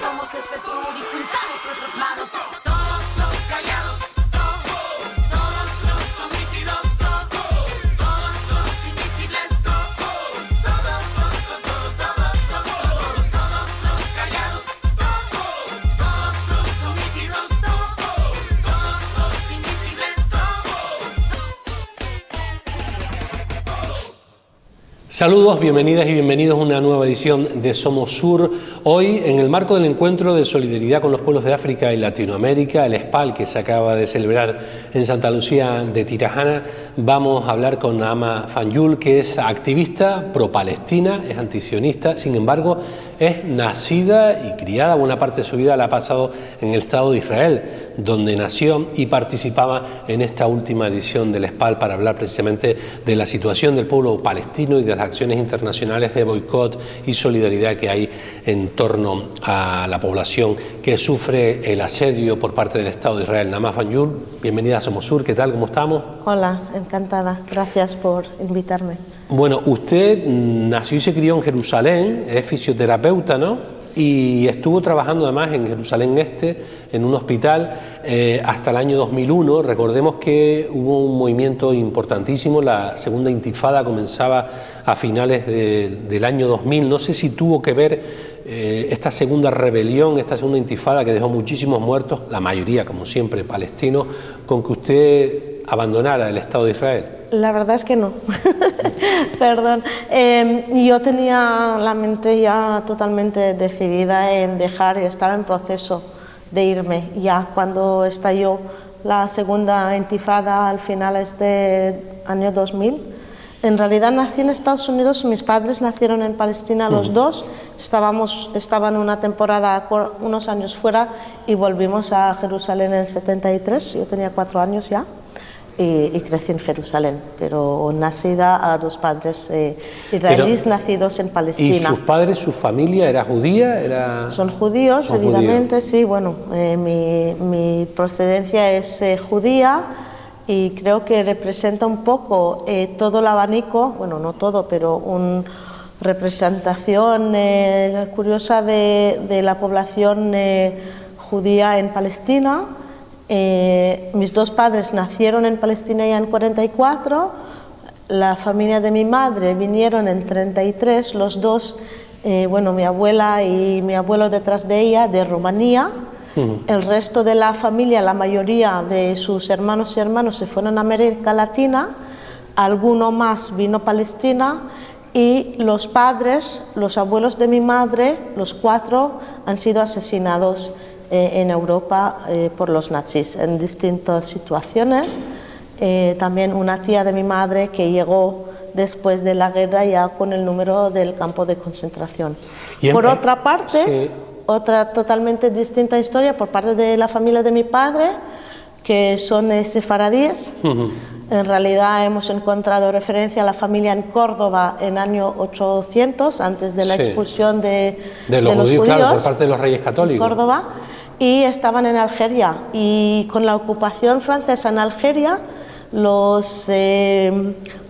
somos este sur y juntamos nuestras manos. Todos los callados, todos los omitidos, todos los invisibles, todos los callados, todos los omitidos, todos los invisibles, Saludos, bienvenidas y bienvenidos a una nueva edición de Somos Sur. Hoy, en el marco del encuentro de solidaridad con los pueblos de África y Latinoamérica, el SPAL, que se acaba de celebrar en Santa Lucía de Tirajana, vamos a hablar con Ama Fanjul, que es activista pro-palestina, es antisionista, sin embargo, es nacida y criada, buena parte de su vida la ha pasado en el Estado de Israel, donde nació y participaba en esta última edición del SPAL para hablar precisamente de la situación del pueblo palestino y de las acciones internacionales de boicot y solidaridad que hay en torno a la población que sufre el asedio por parte del Estado de Israel. Ama Fanjul, bienvenida a Somos Sur, ¿qué tal? ¿Cómo estamos? Hola, encantada, gracias por invitarme. Bueno, usted nació y se crió en Jerusalén, es fisioterapeuta, ¿no? Y estuvo trabajando además en Jerusalén Este, en un hospital, hasta el año 2001. Recordemos que hubo un movimiento importantísimo, la segunda intifada comenzaba a finales del año 2000. No sé si tuvo que ver esta segunda rebelión, esta segunda intifada que dejó muchísimos muertos, la mayoría, como siempre, palestinos, con que usted abandonara el Estado de Israel. La verdad es que no, perdón. Yo tenía la mente ya totalmente decidida en dejar y estaba en proceso de irme. Ya cuando estalló la segunda intifada al finales del año 2000, en realidad nací en Estados Unidos, mis padres nacieron en Palestina los dos, estaban una temporada, unos años fuera y volvimos a Jerusalén en 73, yo tenía 4 años ya. Y crecí en Jerusalén, pero nacida a dos padres israelíes nacidos en Palestina. ¿Y sus padres, su familia era judía? Son judíos, evidentemente, sí. Bueno, mi procedencia es judía y creo que representa un poco todo el abanico, bueno, no todo, pero una representación curiosa de la población judía en Palestina. Mis dos padres nacieron en Palestina ya en 44, la familia de mi madre vinieron en 33, los dos, mi abuela y mi abuelo detrás de ella, de Rumanía. El resto de la familia, la mayoría de sus hermanos y hermanas se fueron a América Latina, alguno más vino a Palestina y los padres, los abuelos de mi madre, los 4, han sido asesinados en Europa por los nazis en distintas situaciones. También una tía de mi madre que llegó después de la guerra ya con el número del campo de concentración. Por otra parte, sí, otra totalmente distinta historia por parte de la familia de mi padre, que son sefaradíes. En realidad hemos encontrado referencia a la familia en Córdoba en año 800, antes de la expulsión de los judíos, claro, por parte de los Reyes Católicos. En Córdoba. Y estaban en Algeria, y con la ocupación francesa en Algeria, los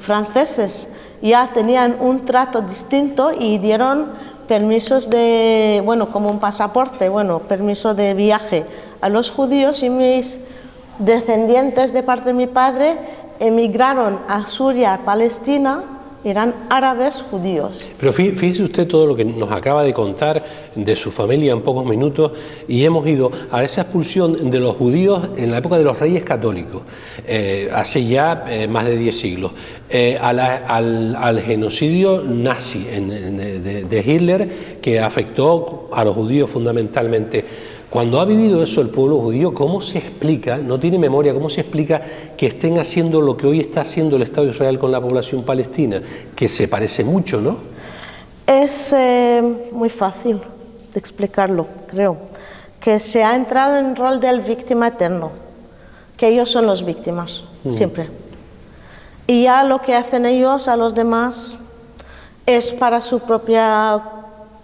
franceses ya tenían un trato distinto y dieron permisos de, como un pasaporte, permiso de viaje a los judíos, y mis descendientes de parte de mi padre emigraron a Siria, Palestina, eran árabes judíos. Pero fíjese usted todo lo que nos acaba de contar de su familia en pocos minutos, y hemos ido a esa expulsión de los judíos en la época de los Reyes Católicos, hace ya más de 10 siglos, al genocidio nazi de Hitler, que afectó a los judíos fundamentalmente. Cuando ha vivido eso el pueblo judío, ¿cómo se explica, no tiene memoria, cómo se explica que estén haciendo lo que hoy está haciendo el Estado de Israel con la población palestina? Que se parece mucho, ¿no? Es muy fácil de explicarlo, creo. Que se ha entrado en el rol del víctima eterno, que ellos son los víctimas, siempre. Y ya lo que hacen ellos a los demás es para su propia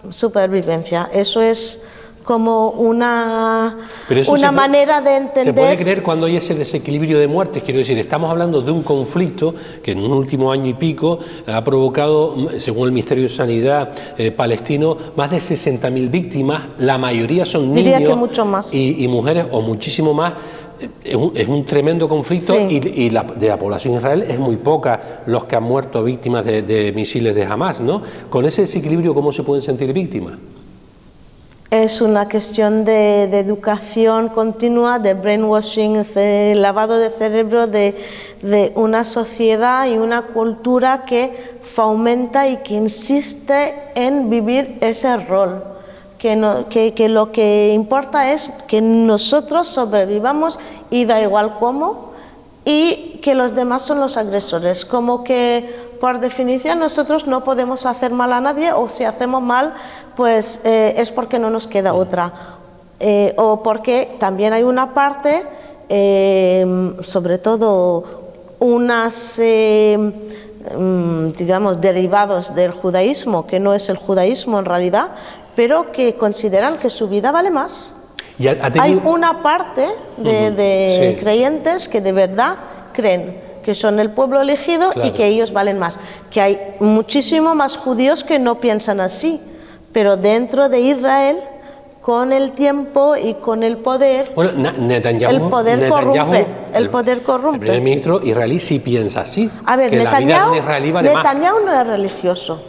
supervivencia. Eso es como una Pero eso manera de entender. ¿Se puede creer cuando hay ese desequilibrio de muertes? Quiero decir, estamos hablando de un conflicto que en un último año y pico ha provocado, según el Ministerio de Sanidad palestino, más de 60.000 víctimas, la mayoría son niños. Diría que mucho más. Y mujeres, o muchísimo más. Es un tremendo conflicto, sí. y de la población de Israel es muy poca los que han muerto víctimas de misiles de Hamas, ¿no? Con ese desequilibrio, ¿cómo se pueden sentir víctimas? Es una cuestión de educación continua, de brainwashing, de lavado de cerebro, de una sociedad y una cultura que fomenta y que insiste en vivir ese rol. Que lo que importa es que nosotros sobrevivamos y da igual cómo, y que los demás son los agresores, como que por definición nosotros no podemos hacer mal a nadie, o si hacemos mal pues es porque no nos queda otra, o porque también hay una parte, sobre todo unas digamos derivados del judaísmo, que no es el judaísmo en realidad, pero que consideran que su vida vale más. Hay una parte de sí. creyentes que de verdad creen que son el pueblo elegido, claro, y que ellos valen más. Que hay muchísimo más judíos que no piensan así, pero dentro de Israel, con el tiempo y con el poder, bueno, el poder corrompe. El poder corrompe. El primer ministro israelí sí piensa así. A ver, que la vida de un israelí vale más. Netanyahu no es religioso.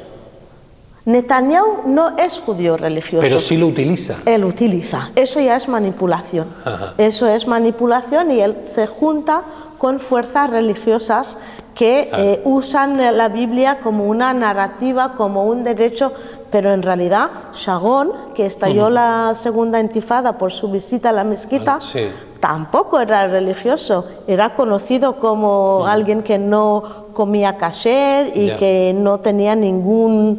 Netanyahu no es judío religioso. Pero sí lo utiliza. Él utiliza. Eso ya es manipulación. Ajá. Eso es manipulación, y él se junta con fuerzas religiosas que usan la Biblia como una narrativa, como un derecho, pero en realidad Sharon, que estalló la segunda intifada por su visita a la mezquita, sí, tampoco era religioso, era conocido como alguien que no comía kasher y que no tenía ninguna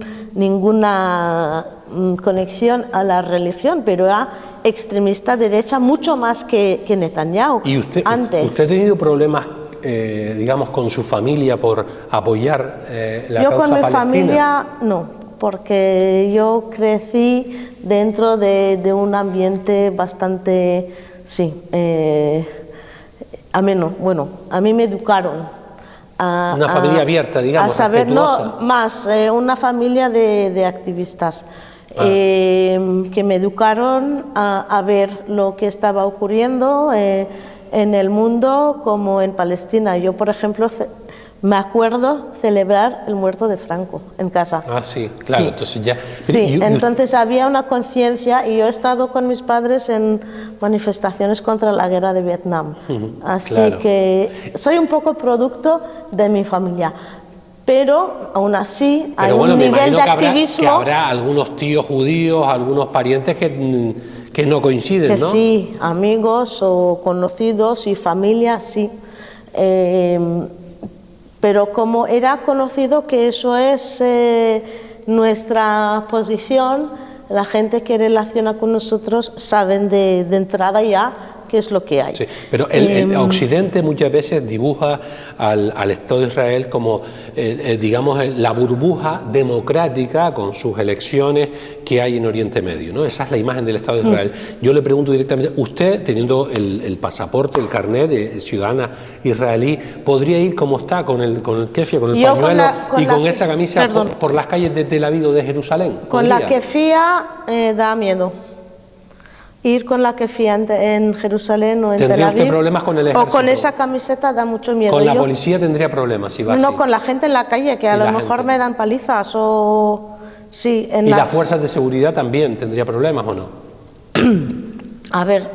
conexión a la religión, pero era extremista derecha mucho más que Netanyahu. ¿Y usted ha tenido problemas, digamos, con su familia por apoyar la causa palestina? Yo con mi familia no, porque yo crecí dentro de un ambiente bastante, ameno. Bueno, a mí me educaron una familia abierta, digamos, a saber, no, más una familia de activistas que me educaron a ver lo que estaba ocurriendo en el mundo como en Palestina. Yo, por ejemplo, me acuerdo celebrar el muerto de Franco en casa. Ah, sí, claro, sí. Entonces ya... Sí, entonces había una conciencia, y yo he estado con mis padres en manifestaciones contra la guerra de Vietnam. Así claro, que soy un poco producto de mi familia. Pero aún así hay un nivel de activismo... Que habrá algunos tíos judíos, algunos parientes que no coinciden, ¿no? Sí, amigos o conocidos y familia, sí. Pero como era conocido que eso es nuestra posición, la gente que relaciona con nosotros saben de entrada ya qué es lo que hay. Sí, pero el Occidente muchas veces dibuja al Estado de Israel como, digamos, la burbuja democrática con sus elecciones que hay en Oriente Medio, ¿no? Esa es la imagen del Estado de Israel. Yo le pregunto directamente, usted, teniendo el pasaporte, el carnet de ciudadana israelí, ¿podría ir como está, con el kefia, con el pañuelo y con esa camisa por las calles de Tel Aviv o de Jerusalén? Con la kefia da miedo. Ir con la kefia en Jerusalén o en Tel Aviv. ¿Tendría usted problemas con el ejército? O con esa camiseta da mucho miedo. ¿Con la policía tendría problemas si va así? No, con la gente en la calle, que a lo mejor me dan palizas o... Sí, ¿Y las fuerzas de seguridad también tendría problemas o no? A ver,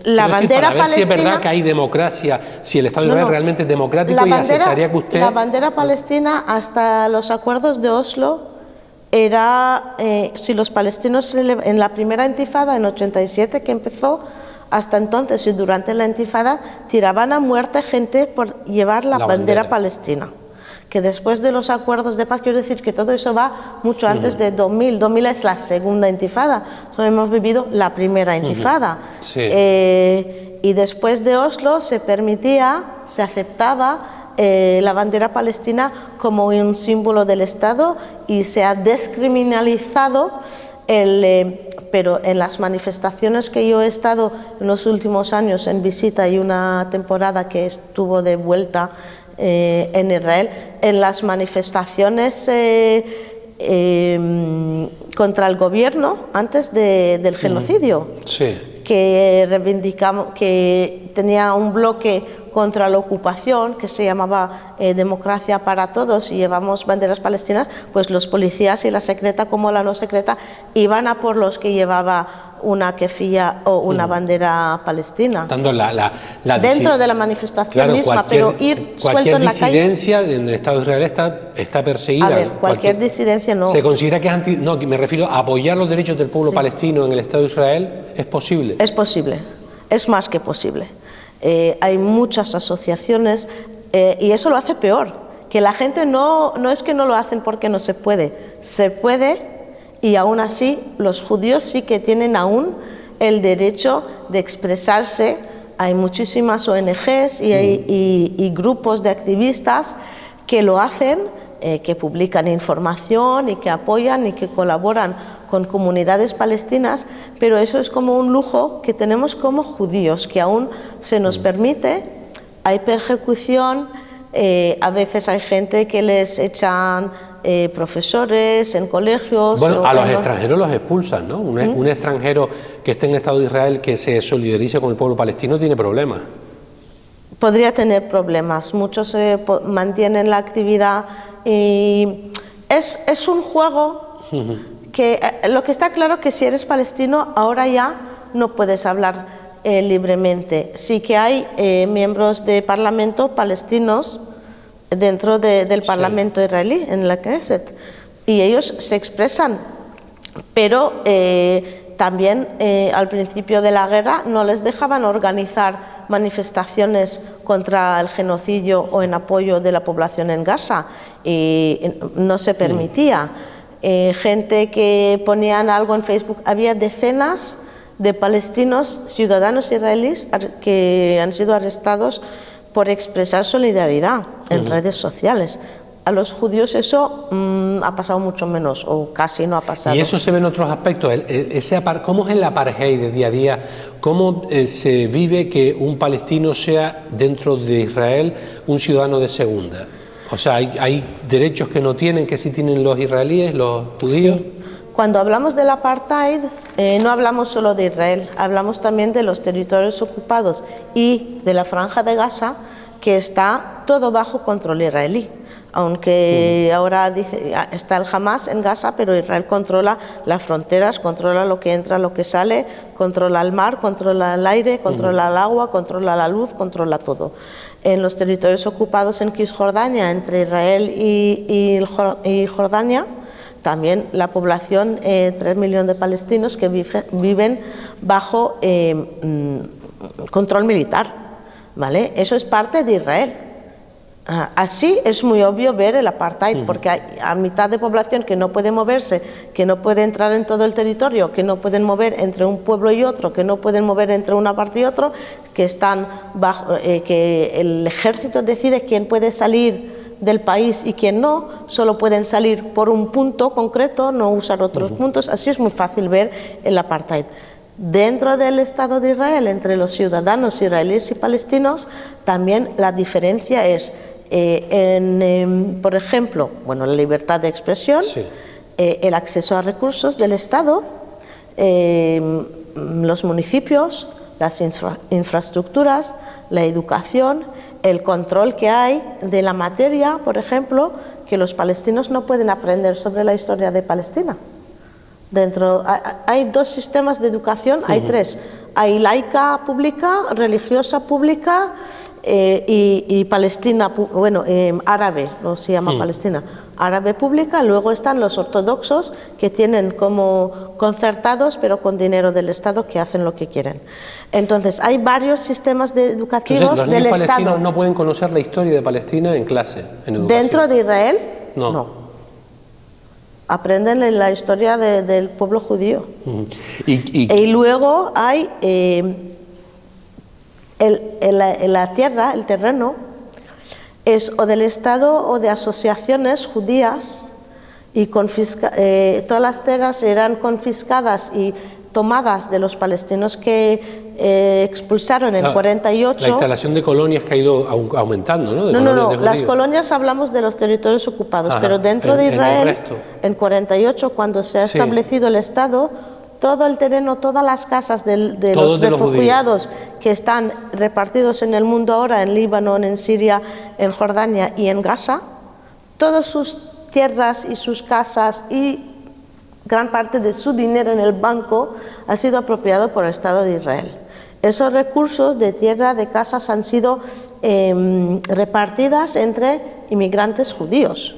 la bandera palestina... Para ver si es verdad que hay democracia, si el Estado de Israel realmente es democrático, y aceptaría que usted... La bandera palestina, hasta los acuerdos de Oslo, era, si los palestinos en la primera intifada, en 87 que empezó, hasta entonces y durante la intifada, tiraban a muerte gente por llevar la bandera palestina. Que después de los acuerdos de paz, quiero decir que todo eso va mucho antes de 2000. 2000 es la segunda intifada, hemos vivido la primera intifada. Sí. Y después de Oslo se permitía, se aceptaba la bandera palestina como un símbolo del Estado, y se ha descriminalizado el pero en las manifestaciones que yo he estado en los últimos años en visita y una temporada que estuvo de vuelta en Israel, en las manifestaciones contra el gobierno antes del genocidio, Sí. que reivindicamos, que tenía un bloque contra la ocupación que se llamaba Democracia para Todos y llevamos banderas palestinas, pues los policías y la secreta como la no secreta iban a por los que llevaba una kefía o una bandera palestina. Dando Dentro de la manifestación claro, misma, pero ir suelto en la calle. Cualquier disidencia en el Estado de Israel está perseguida. A ver, cualquier disidencia no. ¿Se considera que es anti...? No, me refiero a apoyar los derechos del pueblo palestino en el Estado de Israel. ¿Es posible? Es posible, es más que posible. Hay muchas asociaciones y eso lo hace peor, que la gente no es que no lo hacen porque no se puede y aún así los judíos sí que tienen aún el derecho de expresarse. Hay muchísimas ONGs y grupos de activistas que lo hacen, que publican información y que apoyan y que colaboran con comunidades palestinas, pero eso es como un lujo que tenemos como judíos, que aún se nos permite. Hay persecución, a veces hay gente que les echan profesores en colegios. Bueno, a los extranjeros los expulsan, ¿no? Un extranjero que esté en el Estado de Israel que se solidarice con el pueblo palestino tiene problemas. Podría tener problemas, muchos mantienen la actividad y es un juego que lo que está claro que si eres palestino ahora ya no puedes hablar libremente. Sí que hay miembros de parlamento palestinos dentro del parlamento israelí, en la Knesset, y ellos se expresan, pero también al principio de la guerra no les dejaban organizar manifestaciones contra el genocidio o en apoyo de la población en Gaza, y no se permitía. Gente que ponían algo en Facebook, había decenas de palestinos, ciudadanos israelíes, que han sido arrestados por expresar solidaridad en redes sociales. A los judíos eso ha pasado mucho menos o casi no ha pasado. Y eso se ve en otros aspectos. ¿Cómo es el apartheid de día a día? ¿Cómo se vive que un palestino sea dentro de Israel un ciudadano de segunda? O sea, hay derechos que no tienen, que sí tienen los israelíes, los judíos. Sí. Cuando hablamos del apartheid, no hablamos solo de Israel, hablamos también de los territorios ocupados y de la Franja de Gaza, que está todo bajo control israelí. Aunque ahora está el Hamas en Gaza, pero Israel controla las fronteras, controla lo que entra, lo que sale, controla el mar, controla el aire, controla el agua, controla la luz, controla todo. En los territorios ocupados en Cisjordania, entre Israel y Jordania, también la población, 3 millones de palestinos que viven bajo control militar, ¿vale? Eso es parte de Israel. Así es muy obvio ver el apartheid, porque hay a mitad de población que no puede moverse, que no puede entrar en todo el territorio, que no pueden mover entre un pueblo y otro, que no pueden mover entre una parte y otro, que están bajo, que el ejército decide quién puede salir del país y quién no, solo pueden salir por un punto concreto, no usar otros puntos. Así es muy fácil ver el apartheid. Dentro del Estado de Israel, entre los ciudadanos israelíes y palestinos, también la diferencia es, por ejemplo, bueno, la libertad de expresión, sí, el acceso a recursos del Estado, los municipios, las infraestructuras, la educación, el control que hay de la materia, por ejemplo, que los palestinos no pueden aprender sobre la historia de Palestina. Hay dos sistemas de educación, hay tres. Hay laica pública, religiosa pública y Palestina, bueno, árabe, no se llama Palestina, árabe pública. Luego están los ortodoxos que tienen como concertados, pero con dinero del Estado, que hacen lo que quieren. Entonces, hay varios sistemas educativos. Entonces, los del niños Estado. palestinos no pueden conocer la historia de Palestina en clase, en educación. ¿Dentro de Israel? No. Aprenden la historia del pueblo judío. Y luego hay la tierra, el terreno, es o del Estado o de asociaciones judías, y todas las tierras eran confiscadas y tomadas de los palestinos que expulsaron en Claro, 48. La instalación de colonias que ha ido aumentando, ¿no? No, las colonias hablamos de los territorios ocupados, pero dentro de Israel, en 48, cuando se ha establecido el Estado, todo el terreno, todas las casas de los refugiados que están repartidos en el mundo ahora, en Líbano, en Siria, en Jordania y en Gaza, todas sus tierras y sus casas y gran parte de su dinero en el banco ha sido apropiado por el Estado de Israel. Esos recursos de tierra, de casas, han sido repartidas entre inmigrantes judíos.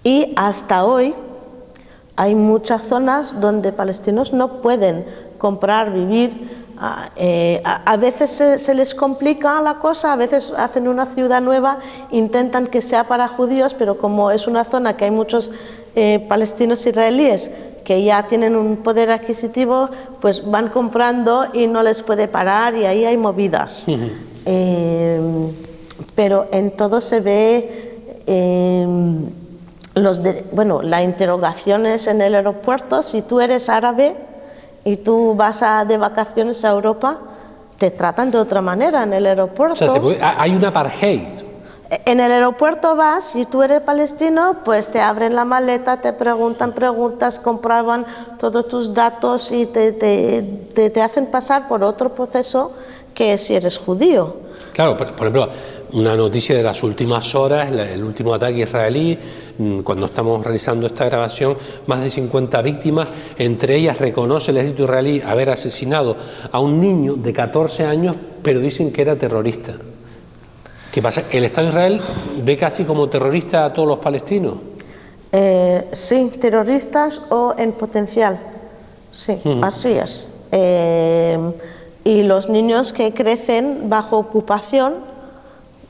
Y hasta hoy hay muchas zonas donde palestinos no pueden comprar, vivir. A veces se les complica la cosa, a veces hacen una ciudad nueva, intentan que sea para judíos, pero como es una zona que hay muchos palestinos israelíes que ya tienen un poder adquisitivo, pues van comprando y no les puede parar y ahí hay movidas. Pero en todo se ve las interrogaciones en el aeropuerto. Si tú eres árabe y tú vas de vacaciones a Europa, te tratan de otra manera en el aeropuerto. O sea, hay una apartheid. En el aeropuerto vas, si tú eres palestino, pues te abren la maleta, te preguntan preguntas, comprueban todos tus datos y te hacen pasar por otro proceso que si eres judío. Claro, por ejemplo, una noticia de las últimas horas, el último ataque israelí, cuando estamos realizando esta grabación, más de 50 víctimas, entre ellas reconoce el ejército israelí haber asesinado a un niño de 14 años, pero dicen que era terrorista. ¿Qué pasa? ¿El Estado de Israel ve casi como terrorista a todos los palestinos? Sí, terroristas o en potencial. Sí, así es. Y los niños que crecen bajo ocupación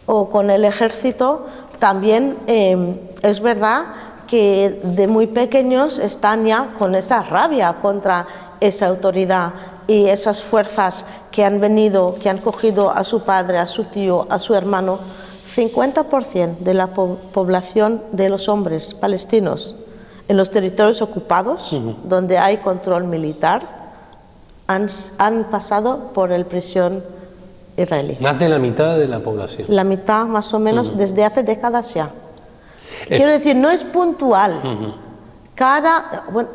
o con el ejército, también es verdad que de muy pequeños están ya con esa rabia contra esa autoridad y esas fuerzas que han venido, que han cogido a su padre, a su tío, a su hermano. 50% de la población de los hombres palestinos en los territorios ocupados, donde hay control militar, han pasado por el prisión israelí. Más de la mitad de la población. La mitad más o menos desde hace décadas ya. Quiero decir, no es puntual.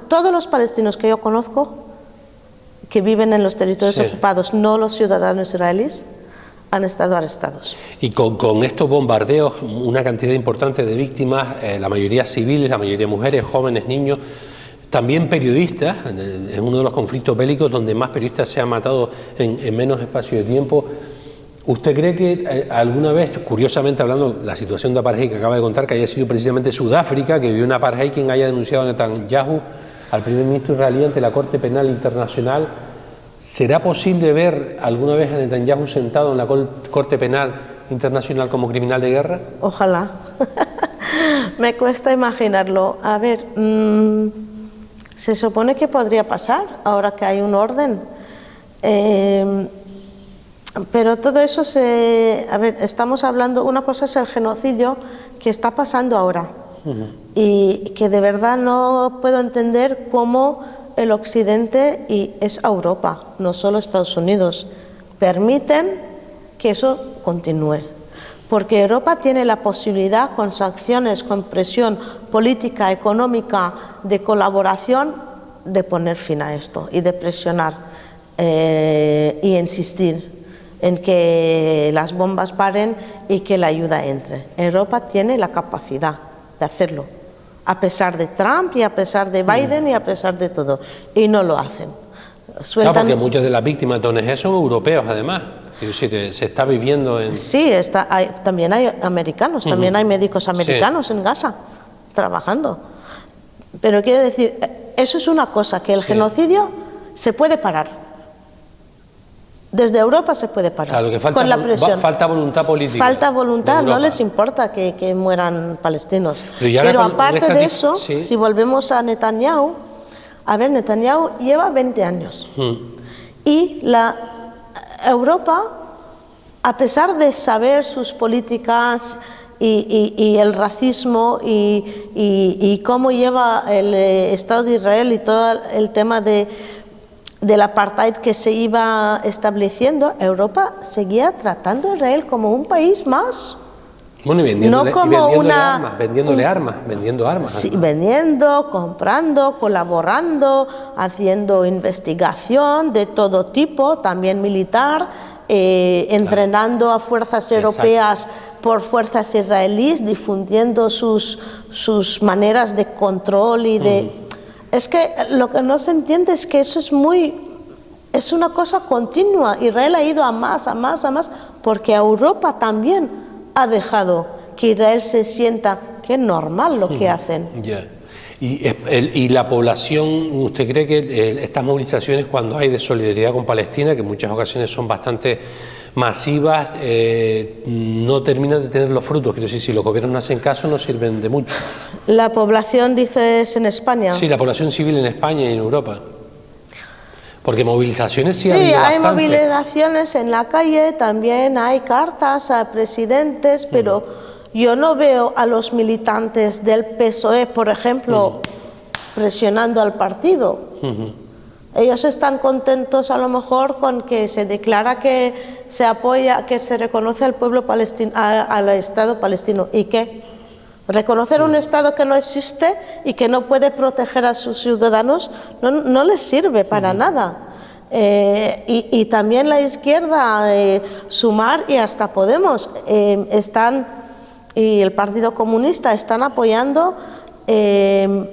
Todos los palestinos que yo conozco que viven en los territorios ocupados, no los ciudadanos israelíes, han estado arrestados. Y con estos bombardeos, una cantidad importante de víctimas, la mayoría civiles, la mayoría mujeres, jóvenes, niños, también periodistas, en uno de los conflictos bélicos donde más periodistas se han matado en menos espacio de tiempo. ¿Usted cree que alguna vez, curiosamente hablando, la situación de apartheid que acaba de contar, que haya sido precisamente Sudáfrica, que vivió una apartheid, quien haya denunciado a Netanyahu, al primer ministro israelí, ante la Corte Penal Internacional? ¿Será posible ver alguna vez a Netanyahu sentado en la Corte Penal Internacional como criminal de guerra? Ojalá. Me cuesta imaginarlo. A ver, se supone que podría pasar ahora que hay un orden. Pero todo eso estamos hablando, una cosa es el genocidio que está pasando ahora. Y que de verdad no puedo entender cómo el Occidente, y es Europa, no solo Estados Unidos, permiten que eso continúe. Porque Europa tiene la posibilidad, con sanciones, con presión política, económica, de colaboración, de poner fin a esto y de presionar y insistir en que las bombas paren y que la ayuda entre. Europa tiene la capacidad de hacerlo, a pesar de Trump y a pesar de Biden y a pesar de todo, y no lo hacen. Claro, porque muchas de las víctimas de ONG son europeos, además. Se está viviendo en... Sí, también hay americanos, también hay médicos americanos en Gaza trabajando. Pero quiero decir, eso es una cosa, que el genocidio se puede parar. Desde Europa se puede parar, claro, que falta, con la presión. Falta voluntad política. Falta voluntad, no les importa que mueran palestinos. Pero aparte de eso, si volvemos a Netanyahu, Netanyahu lleva 20 años. Y Europa, a pesar de saber sus políticas y el racismo y cómo lleva el Estado de Israel y todo el tema de del apartheid que se iba estableciendo, Europa seguía tratando a Israel como un país más. Bueno, y vendiéndole, No como vendiéndole armas, vendiendo armas. Sí, vendiendo, comprando, colaborando, haciendo investigación de todo tipo, también militar, entrenando a fuerzas europeas por fuerzas israelíes, difundiendo sus maneras de control y de... Es que lo que no se entiende es que eso es una cosa continua. Israel ha ido a más, porque Europa también ha dejado que Israel se sienta que es normal lo que hacen. Yeah. Y la población, ¿usted cree que estas movilizaciones cuando hay de solidaridad con Palestina, que en muchas ocasiones son bastante masivas, no terminan de tener los frutos? Quiero decir, si los gobiernos no hacen caso, no sirven de mucho. ¿La población, dices, en España? Sí, la población civil en España y en Europa. Porque movilizaciones sí ha Sí, habido hay bastante. movilizaciones en la calle, también hay cartas a presidentes, pero yo no veo a los militantes del PSOE, por ejemplo, presionando al partido. Ellos están contentos a lo mejor con que se declara que se apoya, que se reconoce al pueblo palestino, al Estado palestino. ¿Y qué? Reconocer un Estado que no existe y que no puede proteger a sus ciudadanos no les sirve para nada. Y también la izquierda, Sumar y hasta Podemos, y el Partido Comunista están apoyando en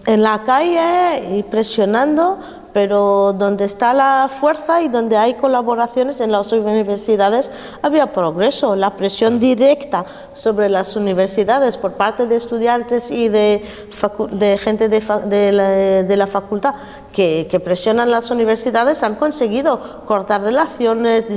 la calle y presionando, pero donde está la fuerza y donde hay colaboraciones en las universidades había progreso. La presión directa sobre las universidades por parte de estudiantes y de gente de la facultad que presionan las universidades han conseguido cortar relaciones,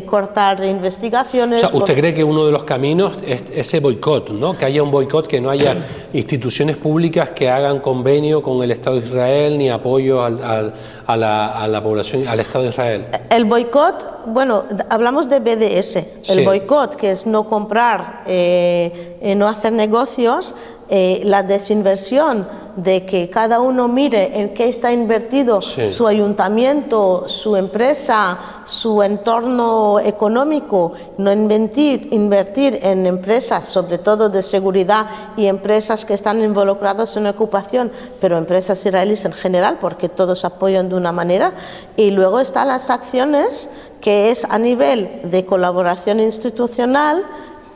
cortar investigaciones. O sea, ¿usted cree que uno de los caminos es ese boicot, ¿no? Que haya un boicot, que no haya instituciones públicas que hagan convenio con el Estado de Israel ni apoyo a la población, al Estado de Israel? El boicot, bueno, hablamos de BDS. El boicot, que es no comprar, no hacer negocios, la desinversión de que cada uno mire en qué está invertido su ayuntamiento, su empresa, su entorno económico, no invertir en empresas, sobre todo de seguridad, y empresas que están involucradas en ocupación, pero empresas israelíes en general, porque todos apoyan de una manera. Y luego están las acciones, que es a nivel de colaboración institucional,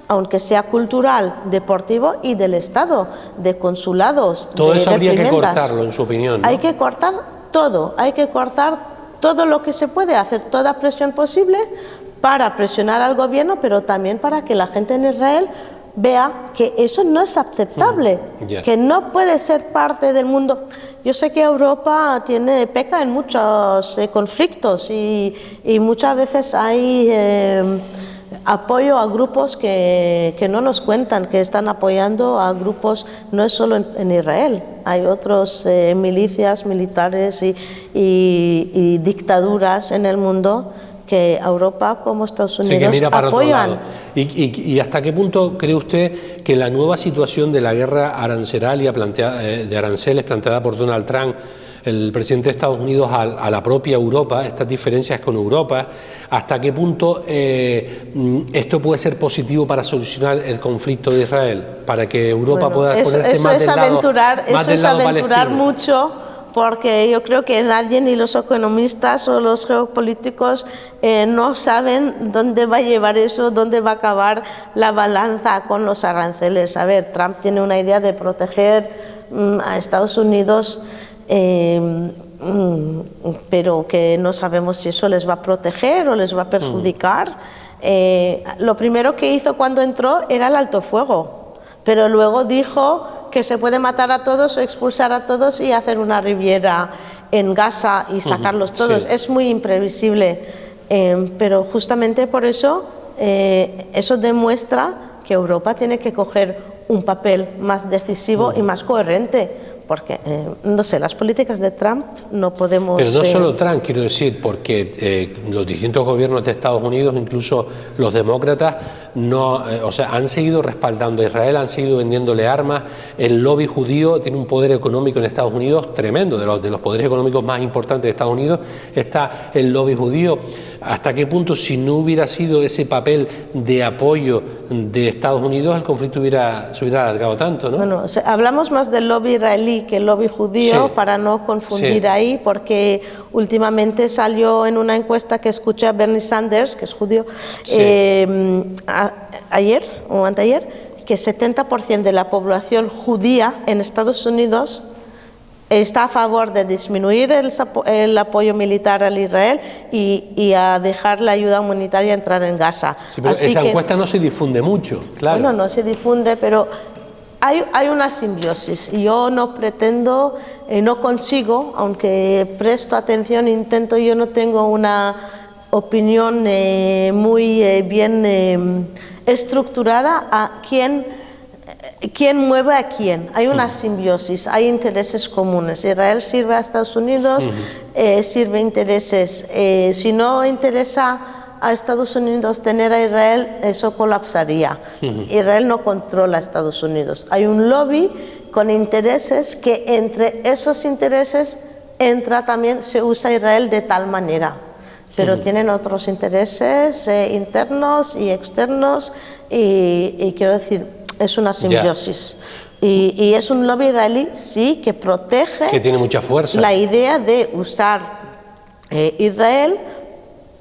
aunque sea cultural, deportivo y del Estado, de consulados, todo de eso habría que reprimendas. cortarlo, en su opinión, ¿no? Hay que cortar todo lo que se puede, hacer toda presión posible para presionar al gobierno, pero también para que la gente en Israel vea que eso no es aceptable, que no puede ser parte del mundo. Yo sé que Europa peca en muchos conflictos y muchas veces hay apoyo a grupos que no nos cuentan, que están apoyando a grupos, no es solo en Israel, hay otros milicias militares y dictaduras en el mundo que Europa como Estados Unidos que mira para apoyan. otro lado. ¿Y hasta qué punto cree usted que la nueva situación de la guerra arancelaria de aranceles planteada por Donald Trump, el presidente de Estados Unidos, a la propia Europa, estas diferencias con Europa, hasta qué punto esto puede ser positivo para solucionar el conflicto de Israel, para que Europa pueda ponerse más del lado palestino? Mucho, porque yo creo que nadie, ni los economistas o los geopolíticos, no saben dónde va a llevar eso, dónde va a acabar la balanza con los aranceles. A ver, Trump tiene una idea de proteger a Estados Unidos, pero que no sabemos si eso les va a proteger o les va a perjudicar. Lo primero que hizo cuando entró era el alto fuego, pero luego dijo que se puede matar a todos o expulsar a todos y hacer una riviera en Gaza y sacarlos todos. Es muy imprevisible, pero justamente por eso eso demuestra que Europa tiene que coger un papel más decisivo y más coherente, porque, no sé, las políticas de Trump no podemos... Pero no solo Trump, quiero decir, porque los distintos gobiernos de Estados Unidos, incluso los demócratas, no, o sea, han seguido respaldando a Israel, han seguido vendiéndole armas. El lobby judío tiene un poder económico en Estados Unidos tremendo, de los poderes económicos más importantes de Estados Unidos está el lobby judío. ¿Hasta qué punto, si no hubiera sido ese papel de apoyo de Estados Unidos, el conflicto se hubiera alargado tanto, ¿no? Bueno, o sea, hablamos más del lobby israelí que el lobby judío, sí, para no confundir sí, ahí, porque últimamente salió en una encuesta que escuché a Bernie Sanders, que es judío, sí, ayer o anteayer, que 70% de la población judía en Estados Unidos está a favor de disminuir el apoyo militar al Israel y a dejar la ayuda humanitaria entrar en Gaza. sí, pero Así esa que, encuesta no se difunde mucho, claro. bueno, no se difunde, pero hay una simbiosis. Y yo no pretendo, no consigo, aunque presto atención, intento, yo no tengo una opinión muy bien estructurada a quién mueve a quién. Hay una simbiosis, hay intereses comunes. Israel sirve a Estados Unidos, sirve intereses. Si no interesa a Estados Unidos tener a Israel, eso colapsaría. Israel no controla a Estados Unidos. Hay un lobby con intereses que entre esos intereses entra también, se usa Israel de tal manera. Pero tienen otros intereses internos y externos y quiero decir, es una simbiosis. Y es un lobby israelí, sí, que protege, que tiene mucha fuerza, la idea de usar Israel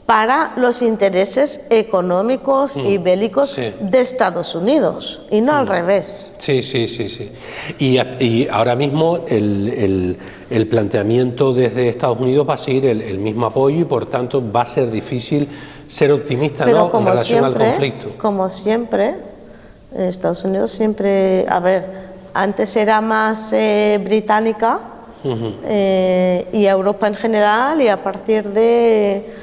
para los intereses económicos y bélicos de Estados Unidos, y no al revés. Sí, sí, sí, sí. Y ahora mismo el planteamiento desde Estados Unidos va a seguir el mismo apoyo y por tanto va a ser difícil ser optimista, pero ¿no?, en relación al conflicto. Como siempre, Estados Unidos siempre, a ver, antes era más británica y Europa en general, y a partir de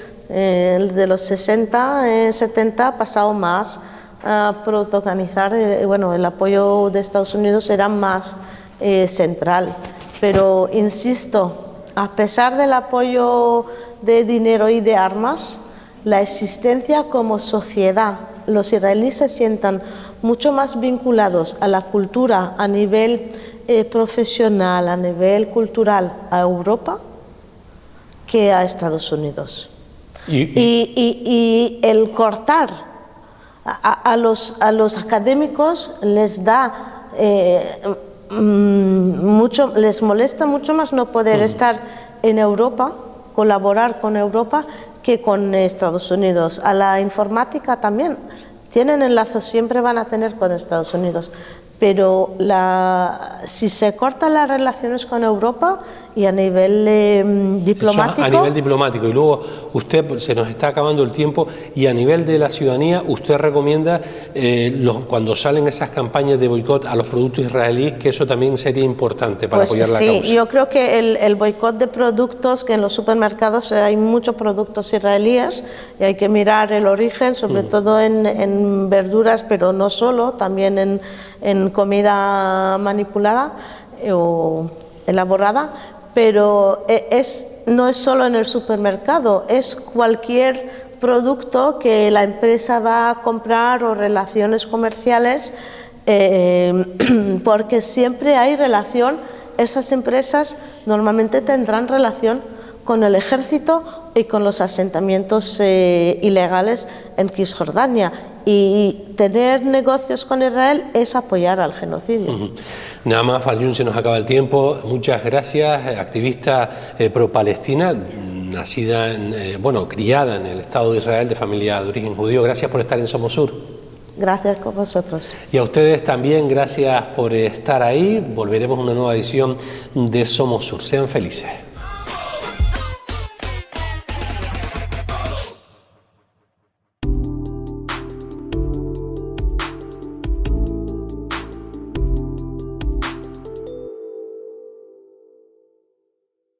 los 60, 70 ha pasado más a protagonizar, bueno, el apoyo de Estados Unidos era más central. Pero insisto, a pesar del apoyo de dinero y de armas, la existencia como sociedad, los israelíes se sientan mucho más vinculados a la cultura a nivel profesional, a nivel cultural, a Europa que a Estados Unidos. Y el cortar a los académicos les da mucho, les molesta mucho más no poder estar en Europa, colaborar con Europa, que con Estados Unidos. A la informática también tienen enlazos, siempre van a tener con Estados Unidos, pero si se cortan las relaciones con Europa y a nivel diplomático... A nivel diplomático. Y luego usted, se nos está acabando el tiempo, y a nivel de la ciudadanía, usted recomienda, cuando salen esas campañas de boicot a los productos israelíes, que eso también sería importante para apoyar la causa. Sí, yo creo que el boicot de productos, que en los supermercados hay muchos productos israelíes y hay que mirar el origen, sobre todo en verduras, pero no solo, también en comida manipulada o elaborada. Pero no es solo en el supermercado, es cualquier producto que la empresa va a comprar o relaciones comerciales, porque siempre hay relación, esas empresas normalmente tendrán relación con el ejército y con los asentamientos ilegales en Cisjordania. Y tener negocios con Israel es apoyar al genocidio. Nada más, Falyun, se nos acaba el tiempo. Muchas gracias, activista pro-palestina, nacida, criada en el Estado de Israel, de familia de origen judío. Gracias por estar en Somos Sur. Gracias con vosotros. Y a ustedes también, gracias por estar ahí. Volveremos a una nueva edición de Somos Sur. Sean felices.